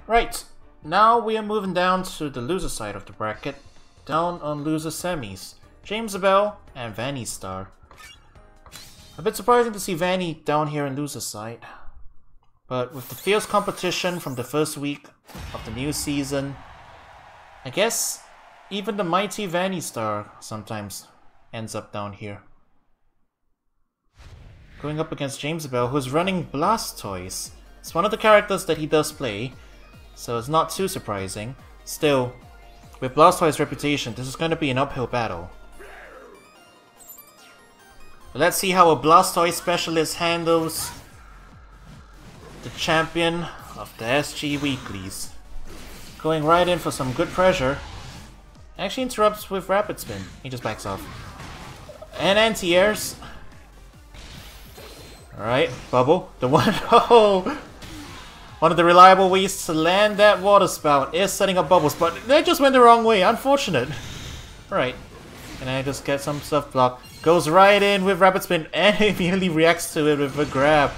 Right, now we are moving down to the loser side of the bracket. Down on loser semis, Jamesibell and VannyStar. A bit surprising to see Vanny down here in loser side. But with the fierce competition from the first week of the new season, I guess even the mighty VannyStar sometimes ends up down here. Going up against Jamesibell, who's running Blastoise. It's one of the characters that he does play, so it's not too surprising. Still, with Blastoise's reputation, this is going to be an uphill battle. But let's see how a Blastoise specialist handles the champion of the SG Weeklies. Going right in for some good pressure. Actually interrupts with Rapid Spin. He just backs off. And anti-airs. Alright, Bubble. The one oh! One of the reliable ways to land that water spout is setting up bubbles, but they just went the wrong way. Unfortunate. Alright. And I just get some stuff blocked. Goes right in with Rapid Spin and immediately reacts to it with a grab.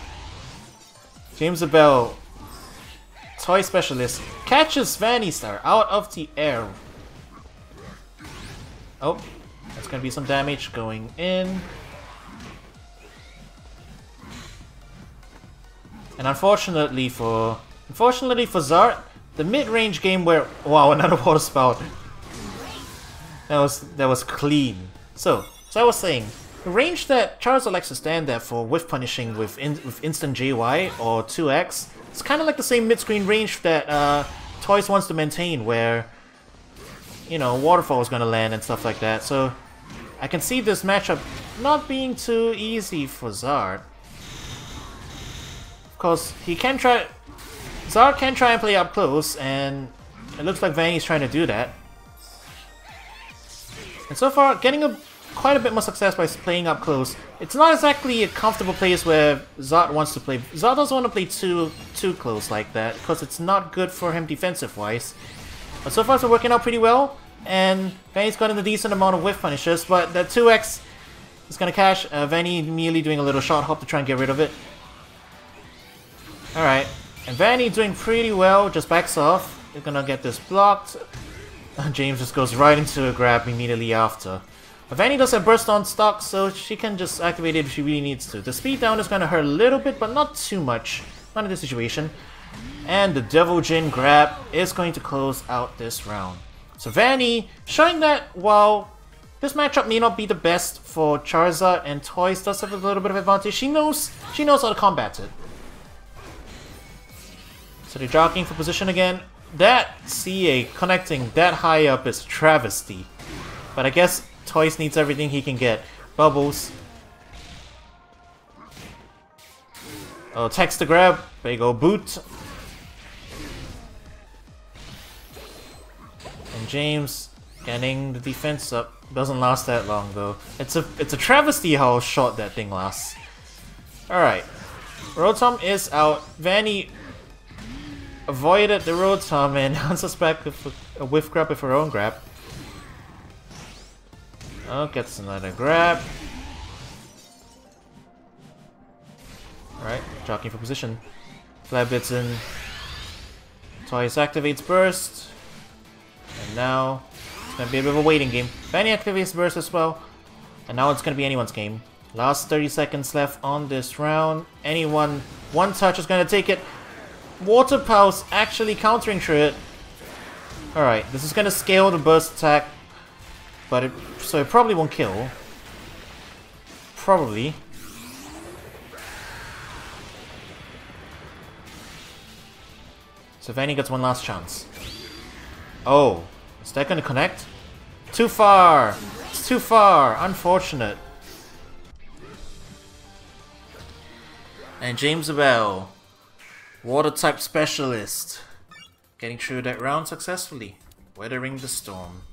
Jamesibell, toy specialist, catches VannyStar out of the air. Oh, that's gonna be some damage going in. And unfortunately for Zart, the mid-range game where wow, another water spout. That was clean. So I was saying, the range that Charizard likes to stand at for whiff punishing with instant JY or 2x, it's kind of like the same mid-screen range that Toys wants to maintain, where, you know, Waterfall is gonna land and stuff like that. So I can see this matchup not being too easy for Zart. Of course, Zart can try and play up close, and it looks like Vanny's trying to do that. And so far, getting quite a bit more success by playing up close. It's not exactly a comfortable place where Zart wants to play. Zart doesn't want to play too close like that, because it's not good for him defensive-wise. But so far it's been working out pretty well, and Vanny's gotten a decent amount of whiff punishes, but that 2x is going to cash. Vanny immediately doing a little shot hop to try and get rid of it. Alright, and Vanny doing pretty well, just backs off. They're gonna get this blocked. James just goes right into a grab immediately after. But Vanny does have burst on stock, so she can just activate it if she really needs to. The speed down is gonna hurt a little bit, but not too much. Not in this situation. And the Devil Jin grab is going to close out this round. So Vanny showing that while this matchup may not be the best for Charizard, and Toys does have a little bit of advantage, she knows how to combat it. So they're jockeying for position again. That CA connecting that high up is travesty. But I guess Toys needs everything he can get. Bubbles. Oh, text to grab. Big ol' boot. And James getting the defense up. Doesn't last that long though. It's a travesty how short that thing lasts. Alright. Rotom is out. Vanny avoided the Rotom and bounces back with a whiff grab with her own grab. Oh, gets another grab. Alright, jockeying for position. Flabits in. Toys activates Burst. And now it's gonna be a bit of a waiting game. Vanny activates Burst as well. And now it's gonna be anyone's game. Last 30 seconds left on this round. One touch is gonna take it. Water Pulse actually countering through it. Alright, this is gonna scale the burst attack, but so it probably won't kill. Probably. So Vanny gets one last chance. Oh, is that gonna connect? Too far! It's too far! Unfortunate. And Jamesibell, Water type specialist, getting through that round successfully, weathering the storm.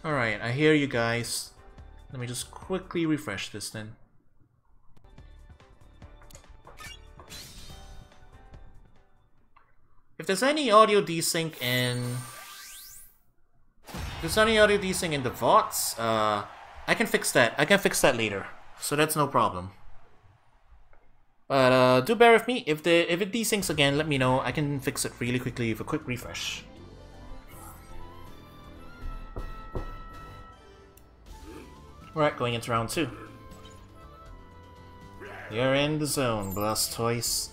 Alright, I hear you guys. Let me just quickly refresh this then. If there's any audio desync in the VODs, I can fix that. I can fix that later, so that's no problem. But do bear with me. If it desyncs again, let me know. I can fix it really quickly with a quick refresh. Alright, going into round 2. You're in the zone, Blastoise.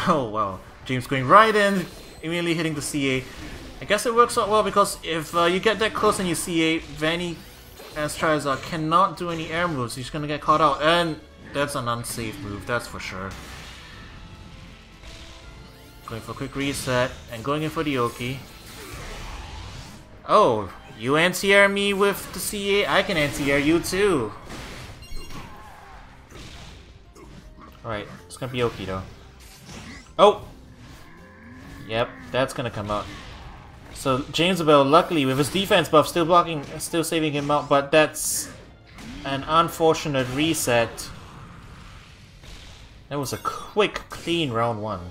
Oh wow, James going right in, immediately hitting the CA. I guess it works out well because if you get that close and you CA, Vanny as Charizard cannot do any air moves, he's gonna get caught out, and that's an unsafe move, that's for sure. Going for a quick reset, and going in for the Oki. Oh, you anti-air me with the CA, I can anti-air you too. Alright, it's gonna be Oki though. Oh! Yep, that's gonna come out. So Jamesibell, luckily with his defense buff still blocking, still saving him out, but that's an unfortunate reset. That was a quick, clean round 1.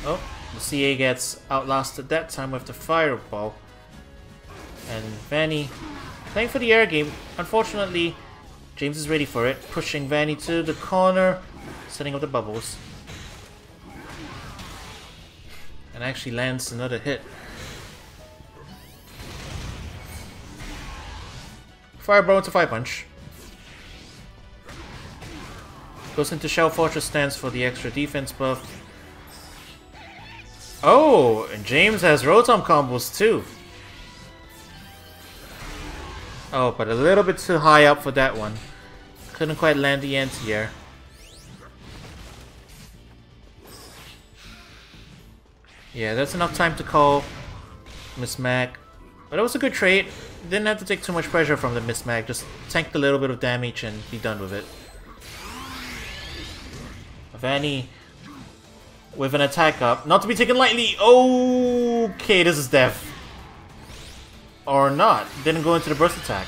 Oh, the CA gets outlasted that time with the fireball. And Vanny playing for the air game. Unfortunately, James is ready for it, pushing Vanny to the corner, setting up the bubbles. And actually lands another hit. Fireball into Fire Punch. Goes into Shell Fortress stance for the extra defense buff. Oh, and James has Rotom combos too. Oh, but a little bit too high up for that one. Couldn't quite land the anti-air. Yeah, that's enough time to call Miss Mag. But it was a good trade. Didn't have to take too much pressure from the Miss Mag. Just tanked a little bit of damage and be done with it. Vanny with an attack up. Not to be taken lightly. Okay, this is death. Or not. Didn't go into the burst attack.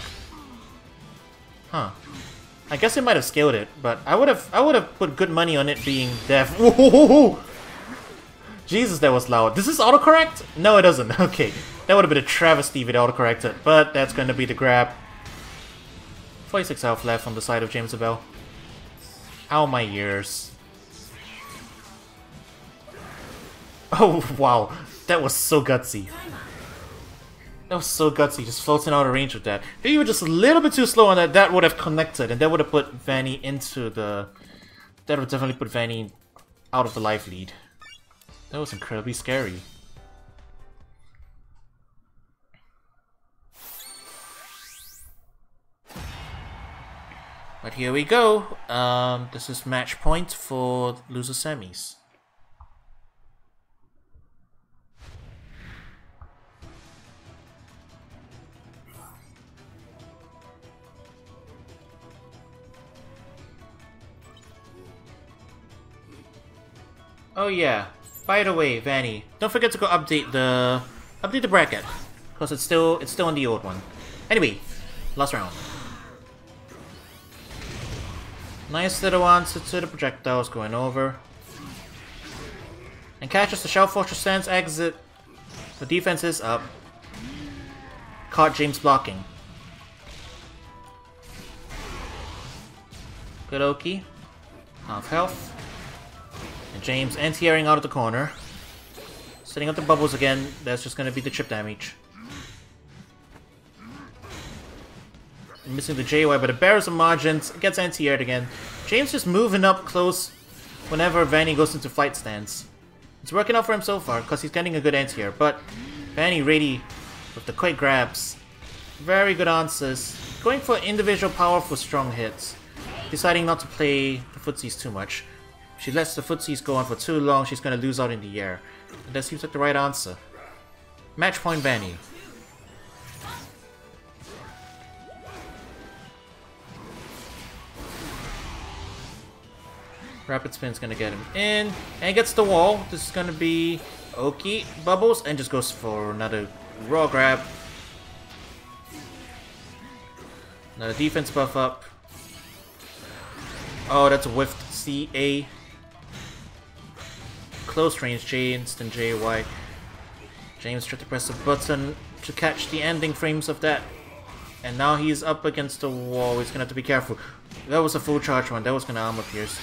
Huh. I guess it might have scaled it, but I would have put good money on it being death. Whoa! Jesus, that was loud. Does this autocorrect? No, it doesn't. Okay. That would have been a travesty if it autocorrected, but that's going to be the grab. 46 health left on the side of Jamesibell. Ow, my ears. Oh, wow. That was so gutsy. That was so gutsy, just floating out of range with that. If you were just a little bit too slow on that, that would have connected, and that would have put Vanny into the... That would definitely put Vanny out of the life lead. That was incredibly scary. But here we go. This is match point for loser semis. Oh yeah. By the way, Vanny, don't forget to go update the bracket, because it's still on the old one. Anyway, last round. Nice little answer to the projectiles going over. And catches the Shell Fortress stance exit. The defense is up. Caught James blocking. Good Oki. Half health. And James anti-airing out of the corner. Setting up the bubbles again. That's just going to be the chip damage. Missing the JY, but it bears some margins. It gets anti-aired again. James just moving up close whenever Vanny goes into flight stance. It's working out for him so far because he's getting a good anti-air. But Vanny ready with the quick grabs. Very good answers. Going for individual powerful strong hits. Deciding not to play the footsies too much. If she lets the footsies go on for too long, she's going to lose out in the air. And that seems like the right answer. Match point Vanny. Rapid Spin's gonna get him in, and gets the wall. This is gonna be Oki, bubbles, and just goes for another raw grab. Another defense buff up. Oh, that's a whiffed CA. close range. J, instant J, Y. James tried to press a button to catch the ending frames of that. And now he's up against the wall. He's gonna have to be careful. That was a full charge one. That was gonna armor pierce.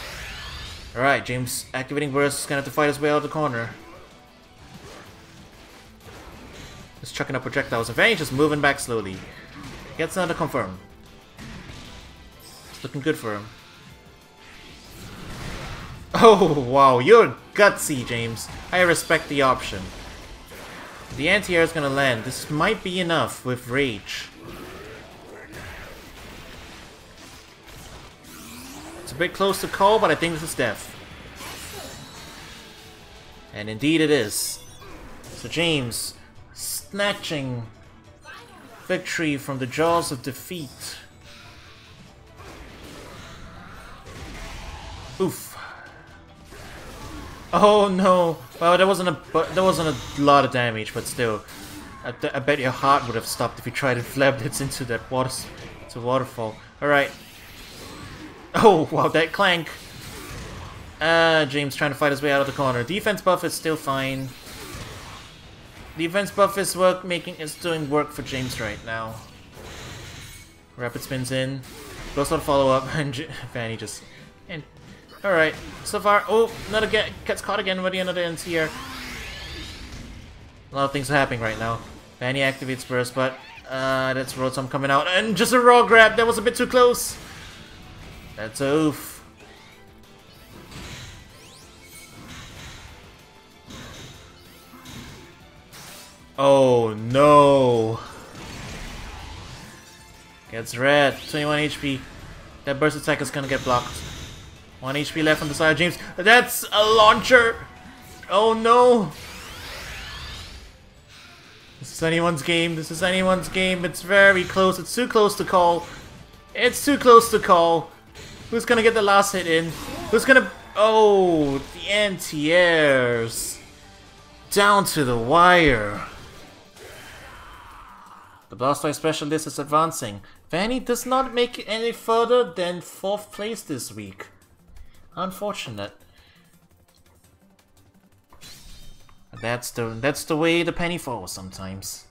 Alright, James activating burst. He's gonna have to fight his way out of the corner. Just chucking up projectiles. And Vanny just moving back slowly. Gets another confirm. It's looking good for him. Oh, wow. You're gutsy, James. I respect the option. The anti-air is gonna land. This might be enough with Rage. It's a bit close to call, but I think this is death. And indeed it is. So James, snatching victory from the jaws of defeat. Oof. Oh no. Well, there wasn't a lot of damage, but still. I bet your heart would have stopped if you tried to flab hits into that waterfall. Alright. Oh, wow, that clank. James trying to fight his way out of the corner. Defense buff is still fine. Defense buff is doing work for James right now. Rapid spins in. Goes on follow up, and Vanny just. Alright, so far. Oh, another gets caught again by the end of the ends here. A lot of things are happening right now. Vanny activates burst, but that's Rotom coming out, and just a raw grab. That was a bit too close. That's a oof. Oh no. Gets red. 21 HP. That burst attack is gonna get blocked. 1 HP left on the side of James. That's a launcher. Oh no. This is anyone's game. This is anyone's game. It's very close. It's too close to call. It's too close to call. Who's gonna get the last hit in? Who's gonna... Oh, the anti-airs. Down to the wire. The Blastoise specialist is advancing. Vanny does not make it any further than 4th place this week. Unfortunate. That's the way the penny falls sometimes.